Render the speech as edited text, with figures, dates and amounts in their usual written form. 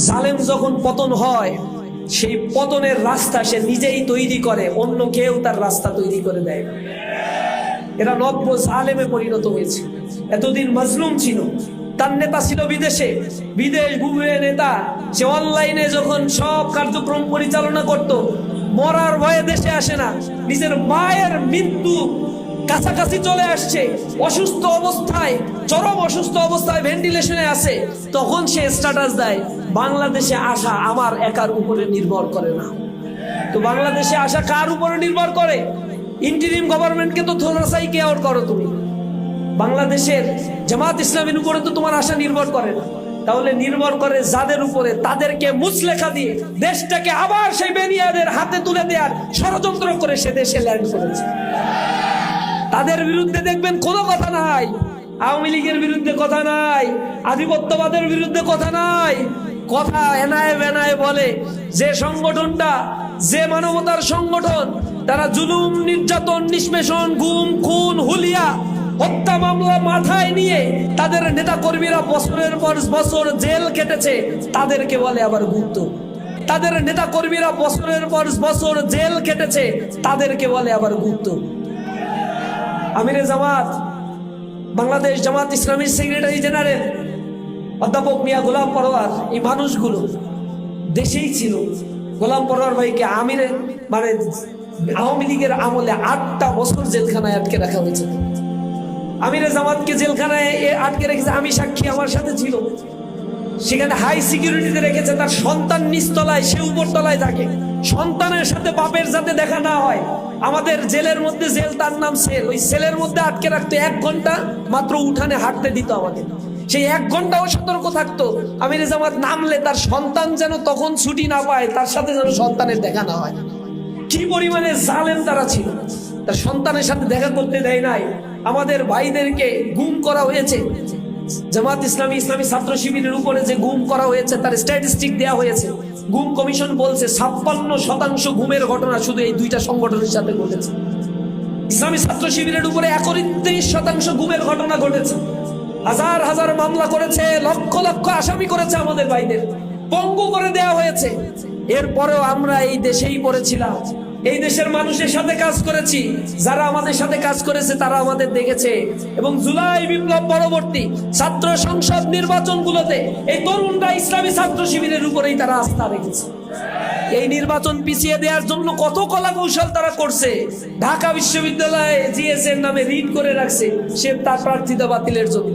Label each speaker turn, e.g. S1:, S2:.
S1: জালেম যখন পতন হয়, সেই পতনের রাস্তা সে নিজেই তৈরি করে, অন্য কেউ তার রাস্তা তৈরি করে দেয়। এরা নব্য জালেমে পরিণত হয়েছে। এতদিন মাজলুম ছিল, তার নেতা ছিল বিদেশে, বিদেশ ঘুরে নেতা, সে অনলাইনে যখন সব কার্যক্রম পরিচালনা করত, মরার ভয়ে দেশে আসে না, নিজের মায়ের মৃত্যু কাছাকাছি চলে আসছে, অসুস্থ অবস্থায়, চরম অসুস্থ অবস্থায় ভেন্টিলেশনে আছে, তখন সে স্ট্যাটাস দেয় বাংলাদেশে আসা আমার একার উপরে নির্ভর করে না। তো বাংলাদেশে আসা কার উপরে নির্ভর করে? ইন্টারিম গভর্নমেন্টকে তো থোড়াসাই কেয়ার করো তুমি। বাংলাদেশের জামাত ইসলামের উপরে তো তোমার আশা নির্ভর করে না। তাহলে নির্ভর করে যাদের উপরে, তাদেরকে মুচলেখা দিয়ে দেশটাকে আবার সেই বেনিয়াদের হাতে তুলে দেওয়ার ষড়যন্ত্র করে সে দেশে ল্যান্ড করেছে। তাদের বিরুদ্ধে দেখবেন কোনো কথা নাই, আওয়ামী লীগের বিরুদ্ধে কথা নাই, আধিপত্যবাদের বিরুদ্ধে কথা নাই, কথা এনায় বেনায় বলে যে সংগঠনটা, যে মানবতার সংগঠন, তারা জুলুম, নির্যাতন, নিষ্পেষণ, গুম, খুন, হুলিয়া, হত্যা মামলা মাথায় নিয়ে তাদের নেতা কর্মীরা বছরের পর বছর জেল কেটেছে, তাদেরকে বলে আবার গুপ্ত। তাদের নেতা কর্মীরা বছরের পর বছর জেল কেটেছে, তাদেরকে বলে আবার গুপ্ত। আমিরে জামাত, বাংলাদেশ জামাত ইসলামীর সেক্রেটারি জেনারেল অধ্যাপক মিয়া গোলাম পরোয়ার, এই মানুষগুলো দেশেই ছিল। গোলাম পরোয়ার ভাইকে আমিরে মানে আওয়ামী লীগের আমলে 8টা বছর জেলখানায় আটকে রাখা হয়েছে। আমিরে জামাতকে জেলখানায় আটকে রেখেছে, আমি সাক্ষী, আমার সাথে ছিল। সেখানে হাই সিকিউরিটিতে রেখেছে, তার সন্তান নিচতলায়, সে উপরতলায় থাকে। সন্তানের সাথে বাপের যাতে দেখা না হয়, আমাদের জেলের মধ্যে, জেল তার নাম সেল, ওই সেলের মধ্যে আটকে রাখতো। 1 ঘন্টা মাত্র উঠানে হাঁটতে দিত আমাদের, সেই 1 ঘন্টাও সতর্ক থাকতো আমিরে জামাত নামলে তার সন্তান যেন তখন ছুটি না পায়, তার সাথে যেন সন্তানের দেখা না হয়। কি পরিমাণে জালেম তারা ছিল, তার সন্তানের সাথে দেখা করতে দেয় নাই। আমাদের ভাইদেরকে গুম করা হয়েছে, জামাত ইসলামী, ইসলামী ছাত্র শিবিরের উপরে যে গুম করা হয়েছে তার স্ট্যাটিস্টিক দেওয়া হয়েছে। গুম কমিশন বলছে 56% গুমের ঘটনা শুধু এই 2টা সংগঠনের সাথে ঘটেছে। ইসলামী ছাত্র শিবিরের উপরে 31% গুমের ঘটনা ঘটেছে। হাজার হাজার মামলা করেছে, লক্ষ লক্ষ আসামি করেছে, আমাদের ভাইদের পঙ্গু করে দেওয়া হয়েছে। এরপরেও আমরা এই দেশেই পড়েছিলাম, এই দেশের মানুষের সাথে কাজ করেছি। যারা আমাদের সাথে কাজ করেছে তারা আমাদের দেখেছে, এবং জুলাই বিপ্লব পরবর্তী ছাত্র সংসদ নির্বাচনগুলোতে এই তরুণরা ইসলামী ছাত্র শিবিরের উপরেই তারা আস্থা রেখেছে। এই নির্বাচন পিছিয়ে দেওয়ার জন্য কত কলা কৌশল তারা করছে। ঢাকা বিশ্ববিদ্যালয়ে জিএস এর নামে রিট করে রাখছে, সে তার প্রার্থিতা বাতিলের জন্য।